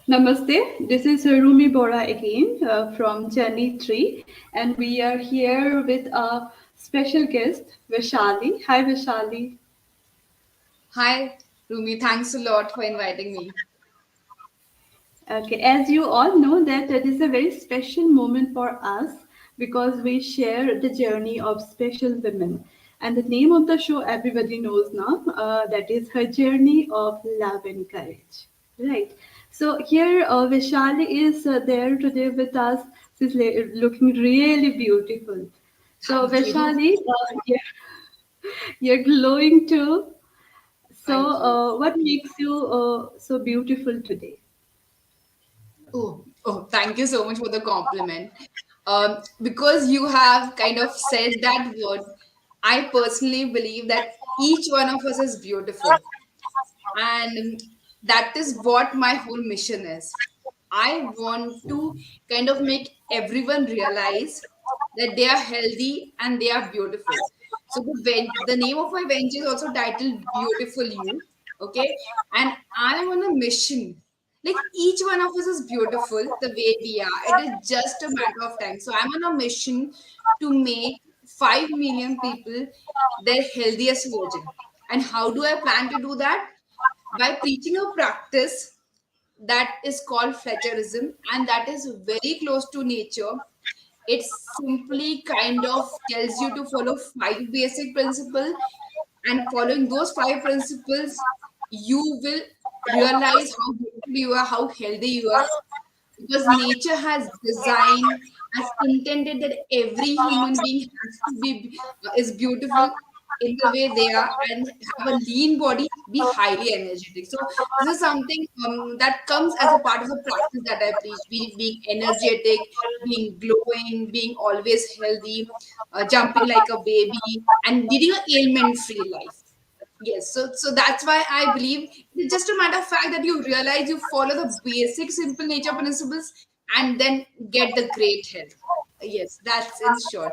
Namaste, this is Rumi Bora again from Janitri, and we are here with a special guest, Vaishali. Hi, Vaishali. Hi, Rumi. Thanks a lot for inviting me. Okay, as you all know, that it is a very special moment for us because we share the journey of special women. And the name of the show everybody knows now, that is her journey of love and courage. Right. So here Vishali is there today with us. She's looking really beautiful. So Thank you. Vishali, you're glowing too. So Thank you. what makes you so beautiful today? Thank you so much for the compliment. Because you have kind of said that word, I personally believe that each one of us is beautiful. And that is what my whole mission is. I want to kind of make everyone realize that they are healthy and they are beautiful. So the name of my venture is also titled Beautiful You. Okay. And I am on a mission. Like each one of us is beautiful the way we are. It is just a matter of time. So I'm on a mission to make 5 million people their healthiest version. And how do I plan to do that? By preaching a practice that is called Fletcherism, and that is very close to nature. It simply kind of tells you to follow 5 basic principles, and following those 5 principles, you will realize how beautiful you are, how healthy you are, because nature has designed, has intended that every human being has to be is beautiful in the way they are and have a lean body, be highly energetic. So this is something that comes as a part of the practice that I preach: being energetic, being glowing, being always healthy, jumping like a baby, and leading an ailment-free life. Yes, so that's why I believe it's just a matter of fact that you realize you follow the basic simple nature principles and then get the great health. Yes, that's in short.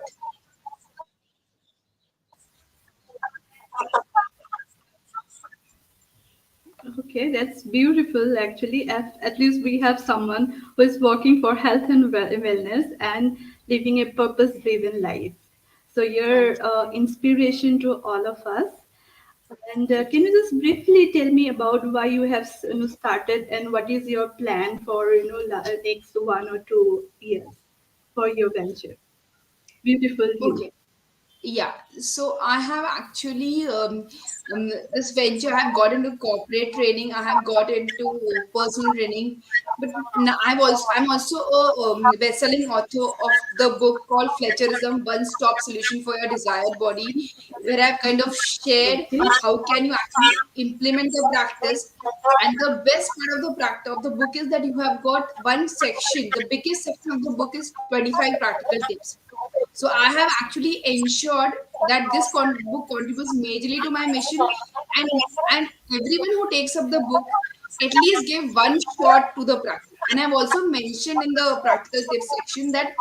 Okay, that's beautiful actually. At least we have someone who is working for health and wellness and living a purpose driven life. So you're Thank you. inspiration to all of us. And Thank can you. you just briefly tell me about why you have started and what is your plan for next 1 or 2 years for your venture? Beautiful you. Okay. Yeah, so I have actually this venture. I have got into corporate training. I have got into personal training, but now I'm also a best-selling author of the book called Fletcherism: One Stop Solution for Your Desired Body, where I've kind of shared Okay. how can you actually implement the practice. And the best part of the practice of the book is that you have got one section. The biggest section of the book is 25 practical tips. So I have actually ensured that this book contributes majorly to my mission, and everyone who takes up the book at least give one shot to the practice. And I've also mentioned in the practical tips section that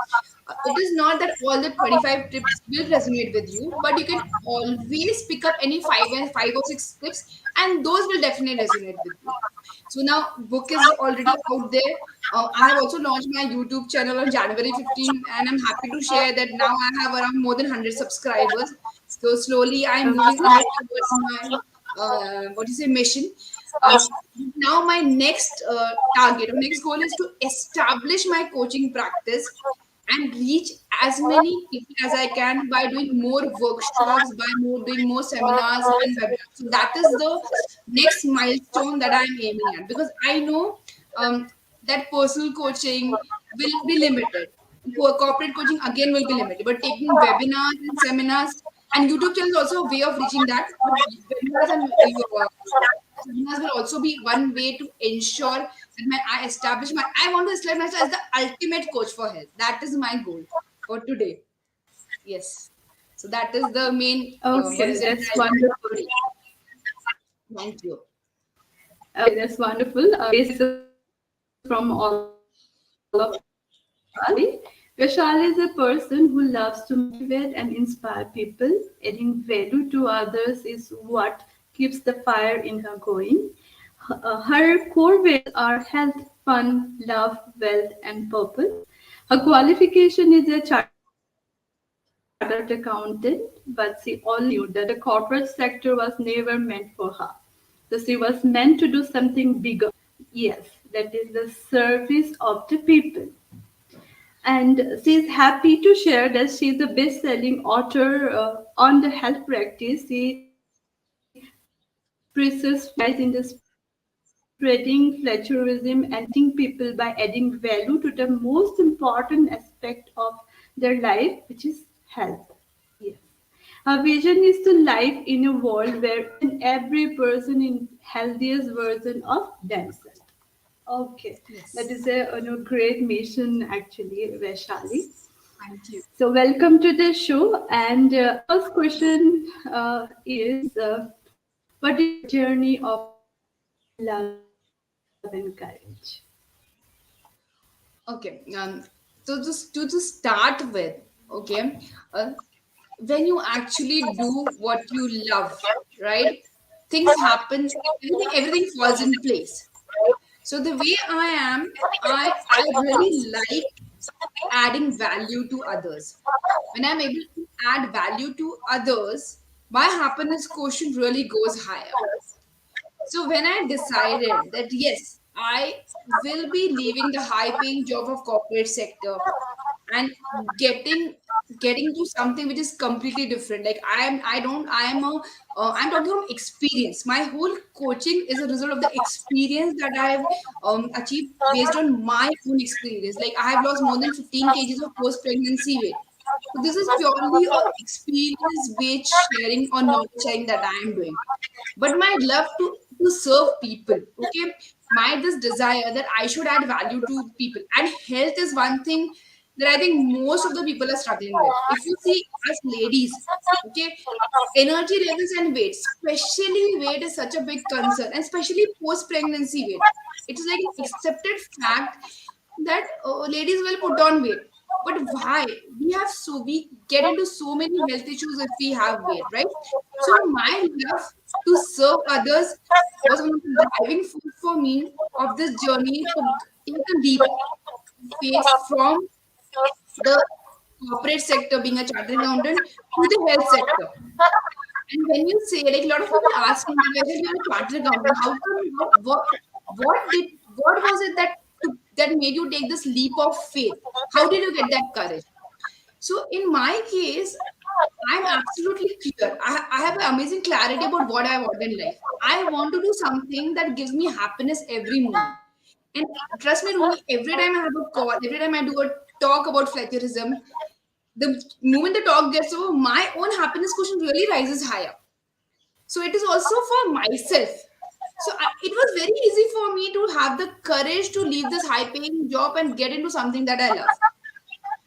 it is not that all the 25 tips will resonate with you, but you can always pick up any five or six tips, and those will definitely resonate with you. So now book is already out there. I have also launched my YouTube channel on January 15, and I'm happy to share that now I have around more than 100 subscribers. So slowly I'm moving ahead towards my what do you say mission. Now my next target or next goal is to establish my coaching practice and reach as many people as I can by doing more workshops, by doing more seminars and webinars. So that is the next milestone that I'm aiming at, because I know that personal coaching will be limited. Corporate coaching again will be limited, but taking webinars and seminars and YouTube channel is also a way of reaching that. But webinars and seminars will also be one way to ensure that I establish I want to establish myself as the ultimate coach for health. That is my goal for today. Yes. So that is the main, what Okay, is it, that's driver for wonderful. today. Thank you. Okay, that's wonderful. Basic from all of Vaishali. Vaishali is a person who loves to motivate and inspire people. Adding value to others is what keeps the fire in her going. Her core values are health, fun, love, wealth, and purpose. Her qualification is a chartered accountant, but she always knew that the corporate sector was never meant for her. So she was meant to do something bigger. Yes, that is the service of the people. And she's happy to share that she's a best-selling author on the health practice. She presses flags in the spreading plagiarism and motivating people by adding value to the most important aspect of their life, which is health. Yes. Our vision is to live in a world where each and every person is healthiest version of themselves. Okay, that is Yes. great mission actually, Vaishali. Thank you. So welcome to the show. And our first question is, what is your journey of love and courage? Okay. So to start with, okay, uh, when you actually do what you love, right? Things happen. Everything falls in place. So the way I am, I really like adding value to others. When I'm able to add value to others, my happiness quotient really goes higher. So when I decided that yes, I will be leaving the high paying job of corporate sector and getting getting to something which is completely different. Like I'm talking from experience. My whole coaching is a result of the experience that I've achieved based on my own experience. Like I have lost more than 15 kgs of post pregnancy weight. So this is purely a experience based sharing or knowledge sharing that I am doing. But my love to serve people, okay, my this desire that I should add value to people, and health is one thing that I think most of the people are struggling with. If you see us ladies, okay, energy levels and weight, especially weight is such a big concern, and especially post pregnancy weight. It's like an accepted fact that ladies will put on weight. But why? We get into so many health issues if we have weight, right? So my love to serve others was one of the driving force for me of this journey to take a leap of faith from the corporate sector, being a chartered accountant, to the health sector. And when you say, like, a lot of people ask me, whether you're a chartered accountant, how come, what was it that made you take this leap of faith? How did you get that courage? So in my case, I'm absolutely clear. I have an amazing clarity about what I want in life. I want to do something that gives me happiness every moment. And trust me, Rumi, every time I have a call, every time I do a talk about flaturism, the moment the talk gets over, my own happiness quotient really rises higher. So it is also for myself. So it was very easy for me to have the courage to leave this high paying job and get into something that I love.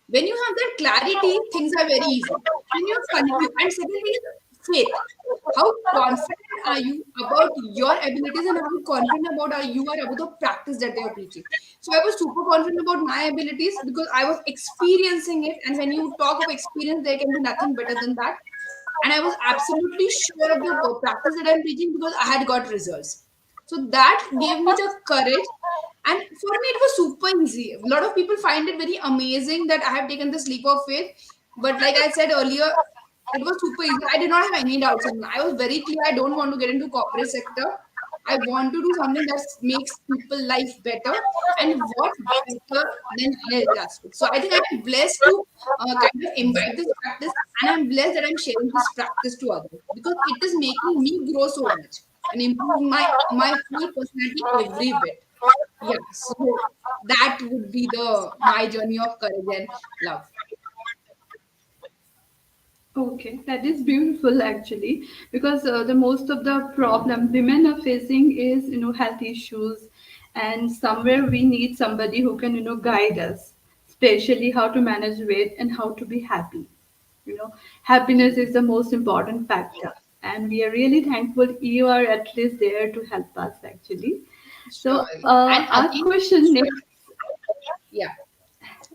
When you have that clarity, things are very easy. When you have and secondly is faith. How confident are you about your abilities, and how confident you are about the practice that they are preaching? So I was super confident about my abilities because I was experiencing it. And when you talk of experience, there can be nothing better than that. And I was absolutely sure of the practice that I'm preaching because I had got results. So that gave me the courage. And for me, it was super easy. A lot of people find it very amazing that I have taken this leap of faith. But like I said earlier, it was super easy. I did not have any doubts in me. I was very clear. I don't want to get into corporate sector. I want to do something that makes people life better, and what better than health aspect. So I think I'm blessed to kind of imbibe this practice, and I'm blessed that I'm sharing this practice to others because it is making me grow so much and improve my whole personality every bit. Yeah, so that would be the my journey of courage and love. Okay, that is beautiful actually, because the most of the problem women are facing is health issues, and somewhere we need somebody who can guide us, especially how to manage weight and how to be happy. Happiness is the most important factor, and we are really thankful you are at least there to help us actually. So Sure. And our again, question next. yeah.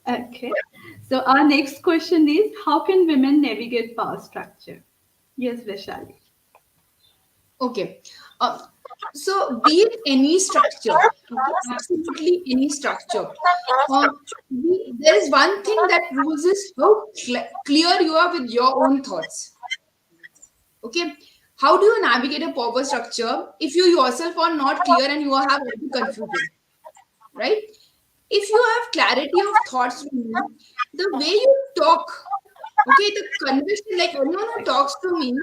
Okay. So our next question is, how can women navigate power structure? Yes, Vaishali. Okay. Uh, So be it any structure, okay, absolutely any structure. There is one thing that rules is how clear you are with your own thoughts. Okay, how do you navigate a power structure if you yourself are not clear and you have all the confusion, right? If you have clarity of thoughts, the way you talk, okay, the conversation, like anyone who talks to me,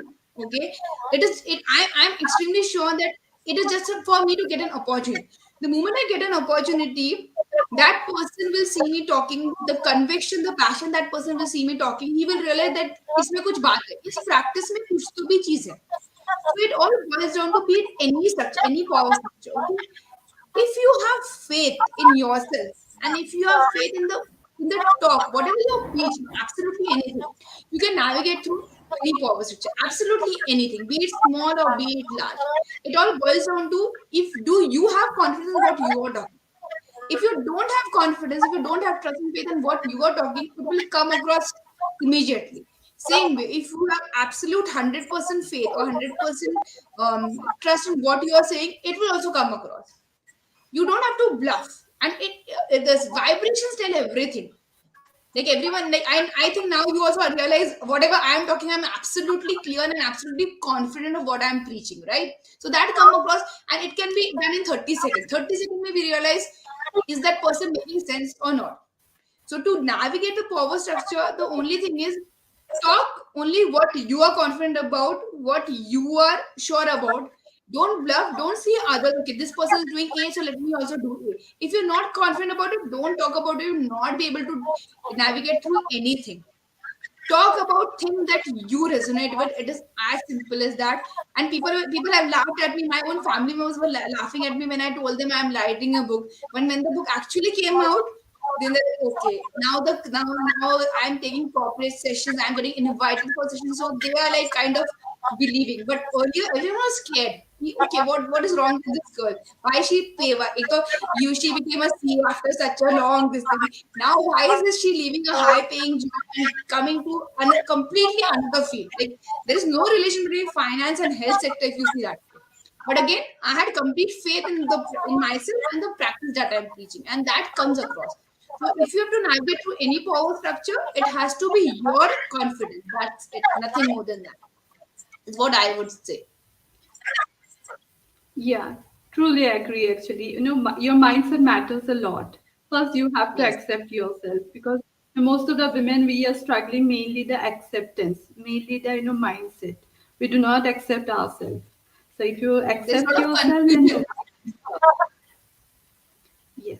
okay, I'm extremely sure that it is just for me to get an opportunity. The moment I get an opportunity, that person will see me talking, the conviction, the passion, that person will see me talking, he will realize that इसमें कुछ बात है, इस practice में कुछ तो भी चीज है. So it all boils down to be it any structure, any power structure, okay. If you have faith in yourself, and if you have faith in the talk, whatever you're preaching, absolutely anything, you can navigate through any power structure, absolutely anything, be it small or be it large. It all boils down to, if do you have confidence in what you are talking. If you don't have confidence, if you don't have trust and faith in what you are talking, it will come across immediately. Same way, if you have absolute 100% faith or 100% trust in what you are saying, it will also come across. You don't have to bluff, and this vibrations tell everything. Like everyone, like I think now you also realize whatever I am talking, I'm absolutely clear and absolutely confident of what I'm preaching, right? So that come across, and it can be done in 30 seconds. 30 seconds maybe realize, is that person making sense or not. So to navigate the power structure, the only thing is, talk only what you are confident about, what you are sure about. Don't bluff. Don't see others. Okay, this person is doing A, so let me also do A. If you're not confident about it, don't talk about it. You'll not be able to navigate through anything. Talk about things that you resonate with. It is as simple as that. And people have laughed at me. My own family members were laughing at me when I told them I'm writing a book. When the book actually came out, then they're like, okay, now I'm taking corporate sessions. I'm getting invited for sessions, so they are like kind of believing. But earlier, everyone was scared. Okay, what is wrong with this girl? Why she pay? She became a CEO after such a long this thing. Now, why is this she leaving a high paying job and coming to completely another field? Like, there is no relation between finance and health sector if you see that. But again, I had complete faith in myself and the practice that I'm preaching, and that comes across. So if you have to navigate through any power structure, it has to be your confidence. That's it. Nothing more than that. Is what I would say. Yeah, truly agree actually. Your mindset matters a lot. First, you have to Yes. accept yourself because most of the women we are struggling mainly the acceptance, mainly the mindset. We do not accept ourselves. So if you There's a accept lot of yourself, then confusion. yes.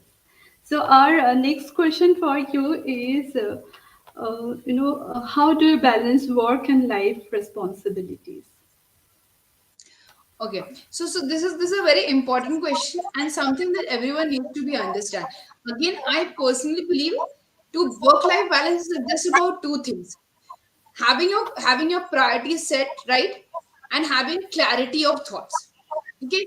So our next question for you is, how do you balance work and life responsibilities? Okay, so this is a very important question and something that everyone needs to be understand. Again, I personally believe to work life balance is just about two things: having your priorities set right, and having clarity of thoughts. Okay,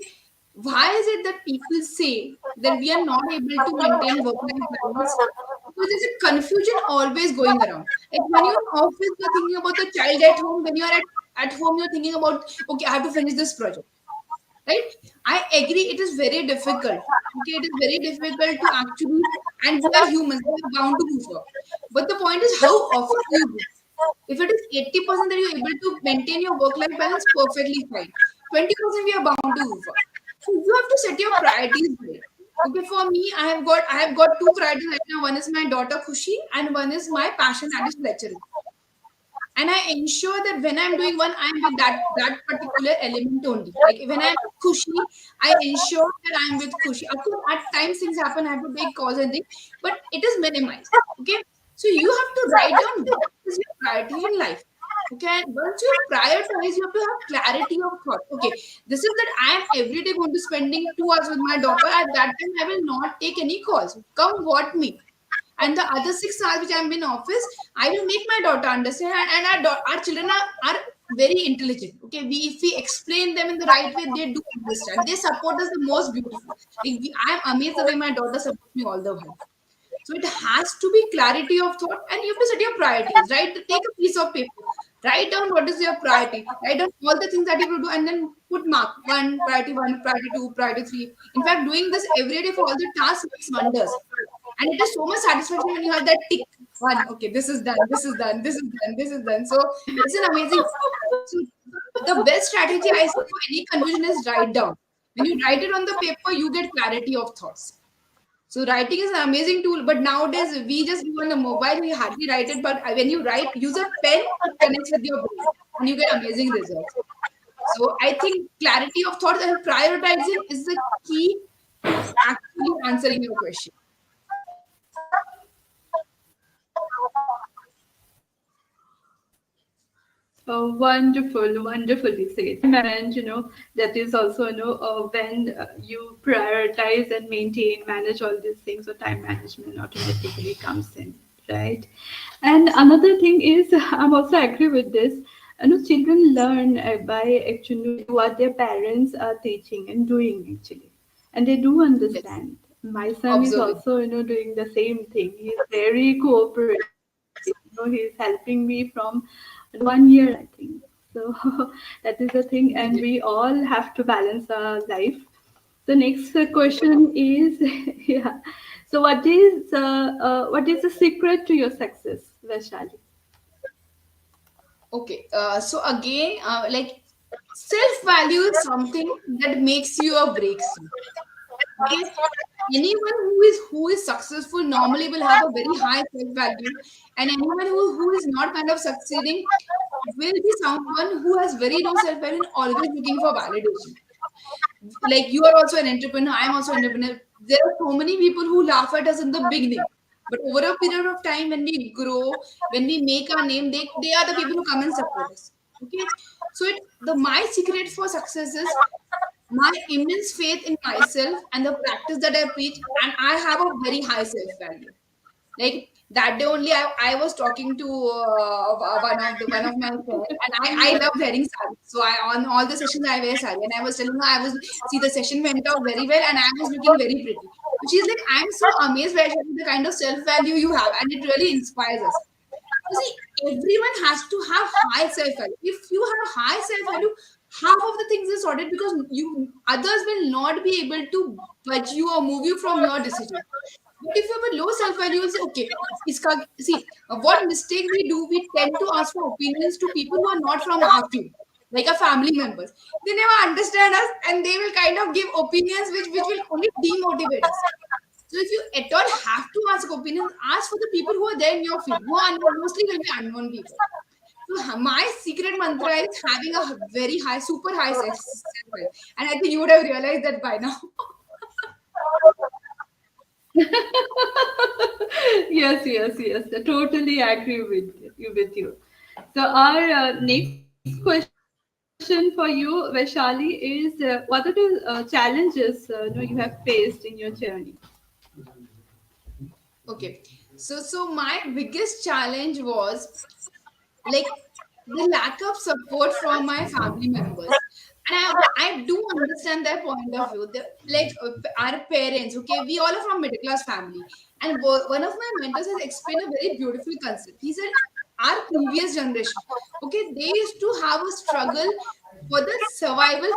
why is it that people say that we are not able to maintain work life balance? Because there's a confusion always going around. Like when you're in office, you're thinking about the child at home. When you're at home, you're thinking about, okay, I have to finish this project, right? I agree, it is very difficult. Okay, it is very difficult to actually, and we are humans, we are bound to goof up. But the point is, how often do you goof? If it is 80% that you're able to maintain your work life balance, perfectly fine. 20% we are bound to goof up. So you have to set your priorities right. Okay, for me, I have got two priorities right now. One is my daughter Khushi, and one is my passion, that is lecturing. And I ensure that when I'm doing one, I'm with that particular element only. Like when I'm Khushi, I ensure that I'm with Khushi. Of course, at times things happen, I have to take calls and things, but it is minimized. Okay, so you have to write down what is your priority in life. Okay, and once you prioritize, you have to have clarity of thought. Okay, this is that I am every day going to spending 2 hours with my daughter. At that time, I will not take any calls. Come what may. And the other 6 hours which I'm in office, I will make my daughter understand. And our children are very intelligent. Okay, if we explain them in the right way, they do understand. They support us the most beautiful. Like I'm amazed the way my daughter supports me all the while. So it has to be clarity of thought, and you have to set your priorities, right? Take a piece of paper, write down what is your priority, write down all the things that you will do, and then put mark one, priority two, priority three. In fact, doing this every day for all the tasks makes wonders. And it is so much satisfaction when you have that tick one. Okay, this is done, this is done, this is done, this is done. So it's an amazing. So the best strategy I see for any confusion is write down. When you write it on the paper, you get clarity of thoughts. So writing is an amazing tool, but nowadays we just do on the mobile, we hardly write it. But when you write, use a pen, it connects with your brain and you get amazing results. So I think clarity of thoughts and prioritizing is the key to actually answering your question. Oh, wonderful, wonderfully said. That is also, when you prioritize and maintain, manage all these things, so time management automatically comes in, right? And another thing is, I'm also agree with this. Children learn by actually what their parents are teaching and doing actually, and they do Yes, understand. My son is observing. also, doing the same thing. He's very cooperative. He's helping me from 1 year, I think. So that is the thing, and we all have to balance our life. The next question is, yeah. So what is the secret to your success, Vaishali? Okay, so again, like self value is something that makes you a breakthrough. Okay, anyone who is successful normally will have a very high self value, and anyone who is not kind of succeeding will be someone who has very low self value and always looking for validation. Like you are also an entrepreneur, I'm also an entrepreneur. There are so many people who laugh at us in the beginning, but over a period of time, when we grow, when we make our name, they are the people who come and support us. Okay, so the my secret for success is my immense faith in myself and the practice that I preach, and I have a very high self value. Like that day only, I was talking to one of my friends, and I love wearing sari. So I on all the sessions I wear sari, and I was telling her I was see the session went out very well, and I was looking very pretty. So she's like, I'm so amazed by the kind of self value you have, and it really inspires us. So see, everyone has to have high self value. If you have high self value, half of the things is sorted because you others will not be able to budge you or move you from your decision. But if you have a low self value, you'll say, okay, see, what mistake we do, we tend to ask for opinions to people who are not from our field, like our family members. They never understand us and they will kind of give opinions which will only demotivate us. So if you at all have to ask opinions, ask for the people who are there in your field, who are mostly will be unknown people. So my secret mantra is having a very high, super high self-value. And I think you would have realized that by now. Yes, yes, yes. I totally agree with you. So our next question for you, Vaishali, is what are the challenges you have faced in your journey? Okay. So my biggest challenge was like the lack of support from my family members. And I do understand their point of view. Like our parents, okay, we all are from middle class family. And one of my mentors has explained a very beautiful concept. He said, our previous generation, okay, they used to have a struggle for the survival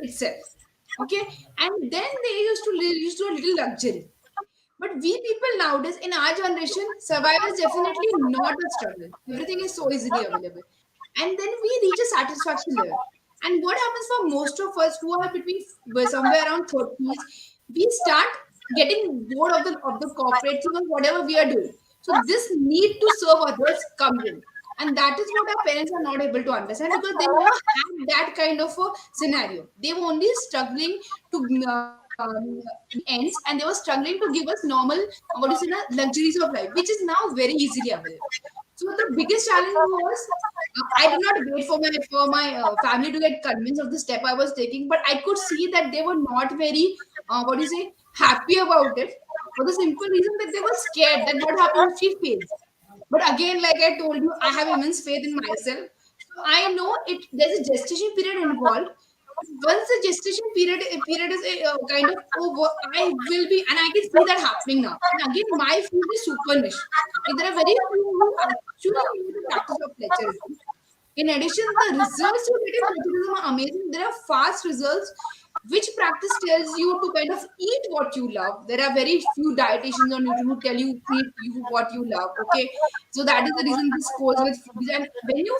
itself. Okay, and then they used to a little luxury. But we people nowadays, in our generation, survival is definitely not a struggle. Everything is so easily available. And then we reach a satisfaction level. And what happens for most of us who are between somewhere around 30s, we start getting bored of the corporate thing or whatever we are doing. So this need to serve others comes in. And that is what our parents are not able to understand because they never had that kind of a scenario. They were only struggling to ends and they were struggling to give us normal, what is it, luxuries of life, which is now very easily available. So the biggest challenge was I did not wait for my family to get convinced of the step I was taking, but I could see that they were not very what do you say happy about it for the simple reason that they were scared that what happens if she fails. But again, like I told you, I have immense faith in myself. So I know it. There's a gestation period involved. Once the gestation period is kind of over, I will be, and I can see that happening now. And again, my field is super niche. Like there are very few who actually know the practice of plagiarism. In addition, the results you get in plagiarism are amazing. There are fast results, which practice tells you to kind of eat what you love. There are very few dietitians on YouTube who tell you eat you what you love. Okay, so that is the reason this goes with foodies. And when you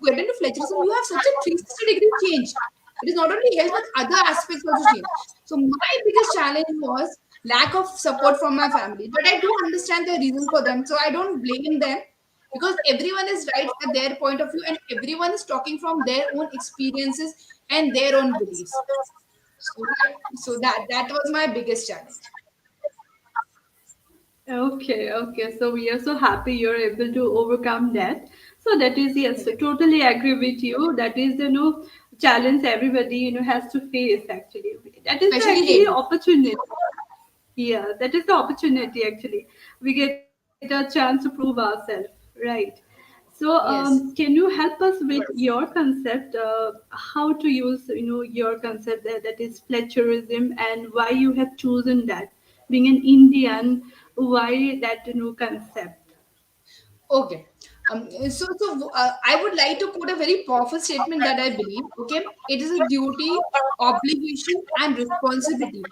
get into plagiarism, you have such a 360-degree change. It is not only health, but other aspects also change. So my biggest challenge was lack of support from my family. But I do understand the reason for them, so I don't blame them because everyone is right at their point of view and everyone is talking from their own experiences and their own beliefs. So that was my biggest challenge. Okay, okay. So we are so happy you're able to overcome that. So that is, yes, so Okay. totally agree with you. That is, challenge everybody, has to face actually. That is the Especially actually ladies. opportunity. Yeah, that is the opportunity actually. We get a chance to prove ourselves, right? So, Yes. can you help us with your concept, how to use, your concept that is plagiarism and why you have chosen that? Being an Indian, why that, concept? Okay. I would like to quote a very powerful statement that I believe. Okay, it is a duty, obligation, and responsibility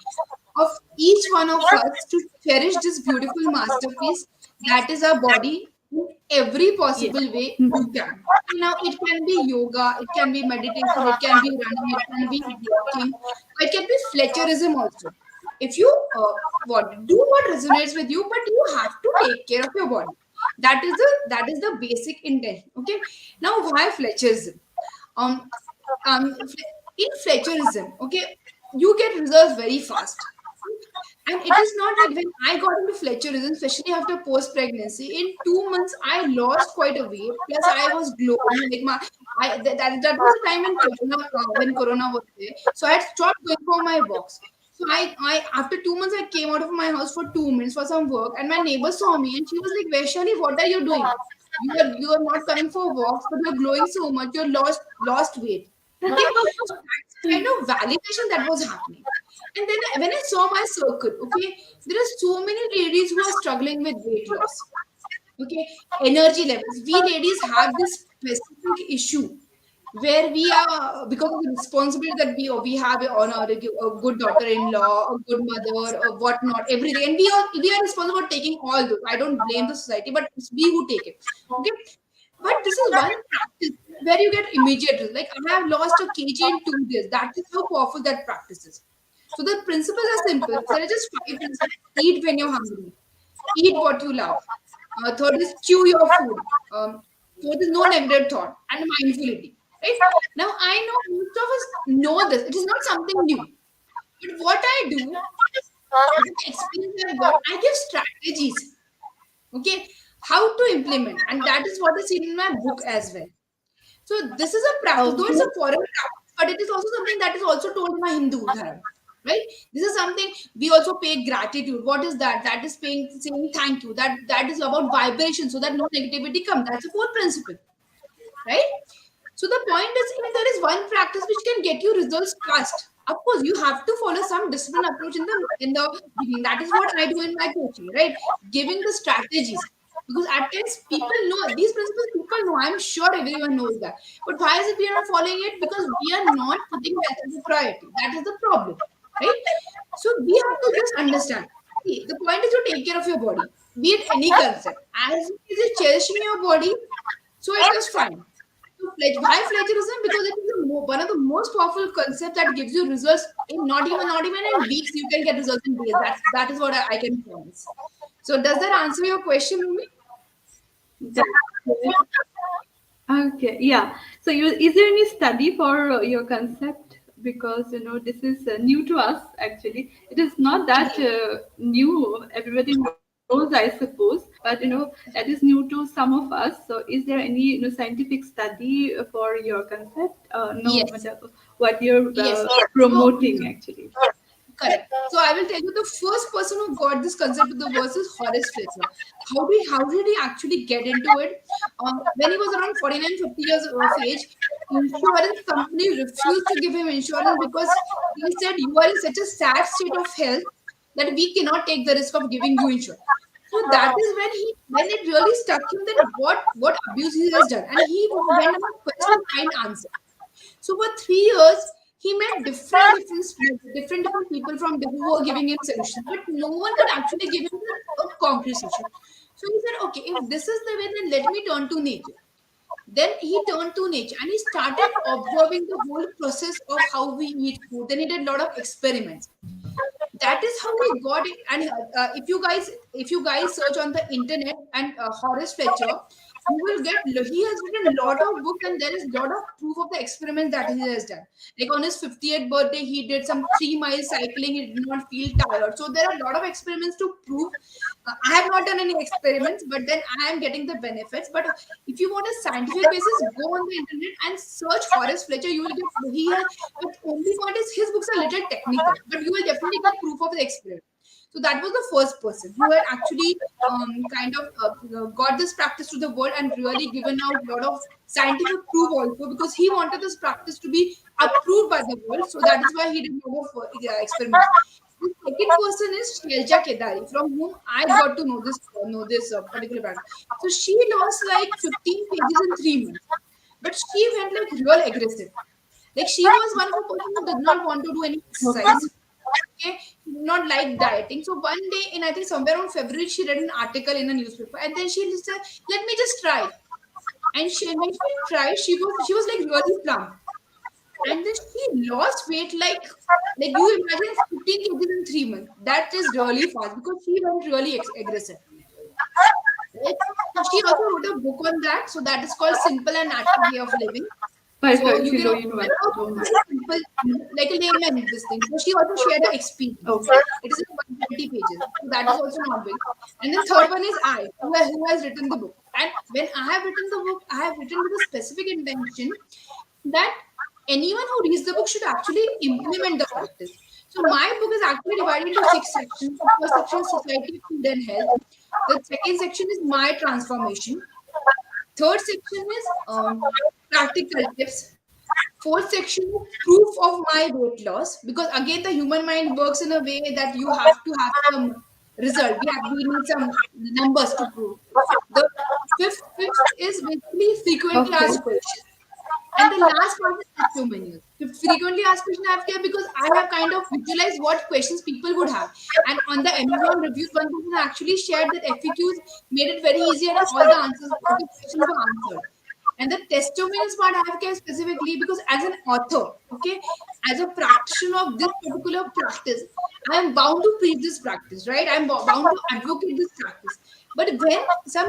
of each one of us to cherish this beautiful masterpiece that is our body in every Yeah. possible way you can. Now, it can be yoga, it can be meditation, it can be running, it can be walking, it can be Fletcherism also. If you do what resonates with you, but you have to take care of your body. That is the basic intention. Okay. Now, why Fletcherism? Um, in Fletcherism, okay, you get results very fast. And it is not like when I got into Fletcherism, especially after post pregnancy, in 2 months I lost quite a weight. Plus, I was glowing. Like that was the time when Corona was there. So I had stopped going for my walks. So I after 2 months I came out of my house for 2 minutes for some work, and my neighbor saw me and she was like, "Vaishali, what are you doing? You are not coming for walks, but you're glowing so much. You're lost weight." Okay, so that's the kind of validation that was happening. And then when I saw my circle, okay, there are so many ladies who are struggling with weight loss. Okay, energy levels. We ladies have this specific issue where we are because of the responsibility that we have on a good daughter-in-law, a good mother, or whatnot, everything, and we are responsible for taking all those. I don't blame the society, but it's we who take it. Okay, but this is one practice where you get immediate results. Like I have lost a kg in 2 days. That is how powerful that practice is. So the principles are simple. There are just five principles. Eat when you're hungry. Eat what you love. Third is chew your food. Fourth is no negative thought and mindfulity. Right? Now I know most of us know this. It is not something new. But what I do, with the experience I've got, I give strategies. Okay, how to implement, and that is what is seen in my book as well. So this is a practice, though Okay. it's a foreign practice, but it is also something that is also told in my Hindu dharma, right? This is something we also pay gratitude. What is that? That is saying thank you. That is about vibration, so that no negativity comes. That's a fourth principle, right? So the point is, if there is one practice which can get you results fast, of course you have to follow some discipline approach in the beginning. That is what I do in my coaching, right? Giving the strategies. Because at times people know these principles, people know. I'm sure everyone knows that. But why is it we are not following it? Because we are not putting health as a priority. That is the problem, right? So we have to just understand. See, the point is to take care of your body, be it any concept. As long as you're cherishing your body, so it is fine. So why plagiarism? Because it is one of the most powerful concepts that gives you results in not even in weeks. You can get results in days. That is what I can promise. So does that answer your question, Rumi? That's it. Okay, yeah. So, is there any study for your concept? Because this is new to us. Actually, it is not that new. Everybody knows, I suppose, but that is new to some of us. So, is there any scientific study for your concept? No, Yes. matlab, what you're Yes. So promoting actually. correct. So I will tell you the first person who got this concept of the verse is Horace Fletcher. How did he actually get into it? When he was around 49, 50 years of age, insurance company refused to give him insurance because they said you are in such a sad state of health that we cannot take the risk of giving you insurance. So that is when it really struck him that what abuse he has done, and he went on a quest to find answer. So for 3 years, he met different people from who were giving him solutions, but no one could actually give him a concrete solution. So he said, okay, if this is the way, then let me turn to nature. Then he turned to nature and he started observing the whole process of how we eat food. Then he did a lot of experiments. That is how he got it. And if you guys search on the internet and Horace Fletcher, you will get he has written a lot of books and there is a lot of proof of the experiments that he has done. Like on his 50th birthday, he did some 3 mile cycling. He did not feel tired. So there are a lot of experiments to prove. I have not done any experiments, but then I am getting the benefits. But if you want a scientific basis, go on the internet and search Horace Fletcher. You will get he has. But only point is his books are a little technical, but you will definitely get proof of the experiment. So that was the first person who had actually kind of got this practice to the world and really given out a lot of scientific proof also, because he wanted this practice to be approved by the world. So that is why he did a lot of experiments. The second person is Shelja Kedari, from whom I got to know this particular practice. So she lost like 15 kgs in 3 months, but she went like real aggressive. Like she was one of the person who did not want to do any exercise. Okay. Okay, she did not like dieting. So one day in, I think somewhere around February, she read an article in a newspaper, and then she said, "Let me just try." And when she tried, she was like really plump, and then she lost weight like you imagine 15 kgs in 3 months. That is really fast because she went really aggressive. Right? So she also wrote a book on that. So that is called Simple and Natural Way of Living. So Perfect. you can Below also get a university. very simple, like a layman, this thing. So she also shared her experience. Okay. It is in 120 pages. So that is also not big. And then third one is I, who has written the book. And when I have written the book, I have written with a specific intention that anyone who reads the book should actually implement the practice. So my book is actually divided into 6 sections. The first section is society, food and health. The second section is my transformation. Third section is practical tips. Fourth section is proof of my weight loss, because again the human mind works in a way that you have to have some result. We need some numbers to prove. The fifth is basically frequently asked Okay. questions. And the last part is testimonials. The frequently asked question I have here because I have kind of visualized what questions people would have. And on the Amazon reviews, one person actually shared that FAQs made it very easy and all the questions were answered. And the testimonials part I have kept specifically because as an author, okay, as a practitioner of this particular practice, I am bound to preach this practice, right? I'm bound to advocate this practice. But when some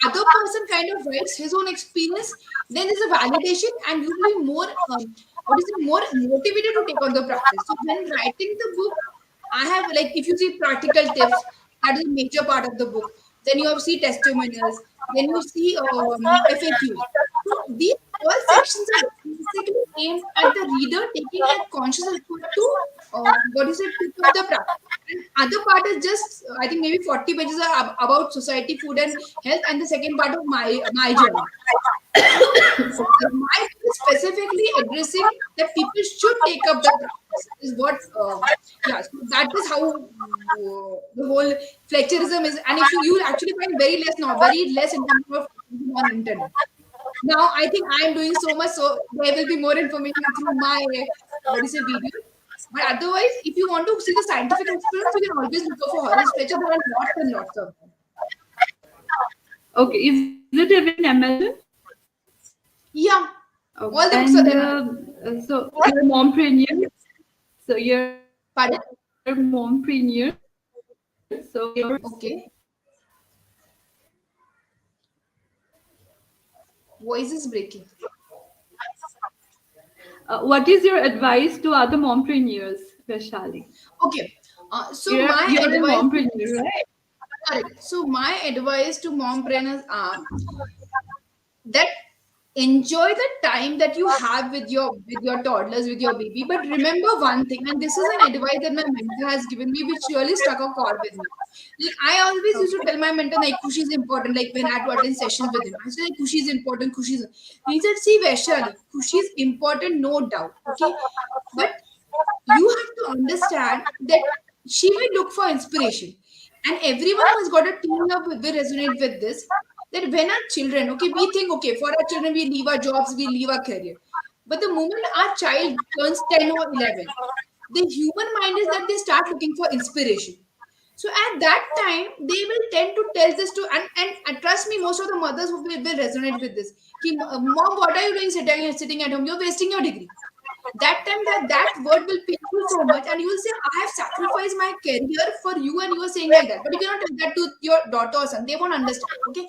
other person kind of writes his own experience, then there's a validation and you will be more, more motivated to take on the practice. So when writing the book, I have like if you see practical tips, that is a major part of the book. Then you have see testimonials. Then you see FAQs. So these all sections are basically aimed at the reader taking a conscious effort to pick up the practice. And other part is just I think maybe 40 pages are about society, food, and health, and the second part of my journey. So my book is specifically addressing that people should take up the practice is what yeah, so that is how the whole Fletcherism is. And if you actually find very less in terms of on internet. Now I think I am doing so much, so there will be more information through my videos. But otherwise, if you want to see the scientific experiments, you can always look for Horace Fletcher. There are lots and lots of them. Okay. Is it available in Amazon? Yeah, Okay. all the books are And there. so you're a mompreneur. So you're a Pardon? mompreneur. So Okay. Voice is breaking. what is your advice to other mompreneurs, Vaishali? Okay. So my You're a advice, mompreneur, right? correct. So my advice to mompreneurs are that enjoy the time that you have with your toddlers, with your baby. But remember one thing, and this is an advice that my mentor has given me, which really struck a chord with me. Like I always used to Okay. tell my mentor, like Kushi is important. Like when I had to attend sessions with him, I said like, Kushi is important. Kushi is. He said, see Vaishali, Kushi is important, no doubt. Okay, but you have to understand that she will look for inspiration. And everyone who has got a teen up will resonate with this, that when our children, okay, we think, okay, for our children, we leave our jobs, we leave our career. But the moment our child turns 10 or 11, the human mind is that they start looking for inspiration. So at that time, they will tend to tell this to, and trust me, most of the mothers will resonate with this. Ki, Mom, what are you doing sitting at home? You're wasting your degree. That time that word will pain you so much, and you will say, I have sacrificed my career for you, and you are saying like that. But you cannot tell that to your daughter or son. They won't understand. Okay,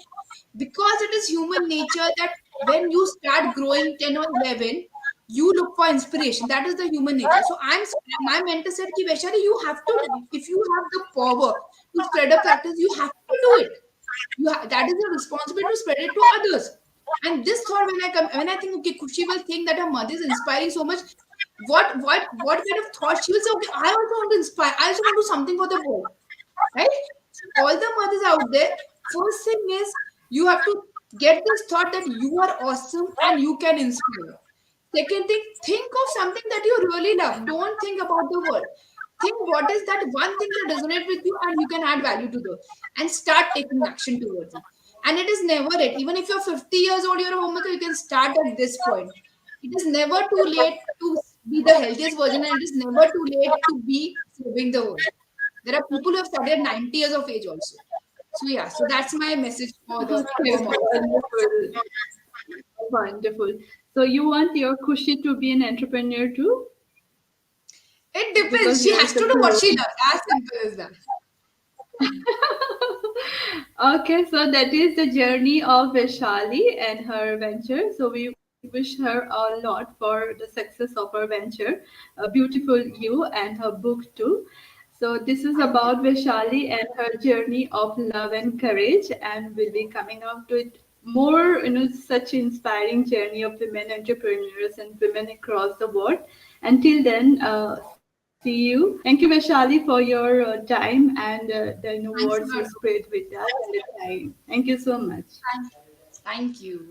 because it is human nature that when you start growing 10 or 11, you look for inspiration. That is the human nature. So my mentor said ki, Vaishali, you have to, if you have the power to spread a practice, you have to do it. That is your responsibility to spread it to others. And this thought, when I think, okay, Kushi will think that her mother is inspiring so much. What kind of thought she will say? Okay, I also want to inspire. I also want to do something for the world, right? So all the mothers out there, first thing is you have to get this thought that you are awesome and you can inspire. Second thing, think of something that you really love. Don't think about the world. Think what is that one thing that resonates with you and you can add value to those, and start taking action towards it. And it is never late. Even if you're 50 years old, you're a homemaker, you can start at this point. It is never too late to be the healthiest version, and it is never too late to be serving the world. There are people who have started at 90 years of age also. So yeah, so that's my message for the Okay, for moms. wonderful. Wonderful. So you want your Kushi to be an entrepreneur too? It depends. Because She you are has to such do a what role. she loves. As simple as that. Okay, so that is the journey of Vaishali and her venture. So we wish her a lot for the success of her venture, a beautiful you and her book too. So this is Thank you. about Vaishali and her journey of love and courage, and we'll be coming out to it more, such inspiring journey of women entrepreneurs and women across the world. Until then, see you. Thank you, Vaishali, for your time and the words Thanks you a lot. spread with us and the time. Thank you so much. Thank, thank you.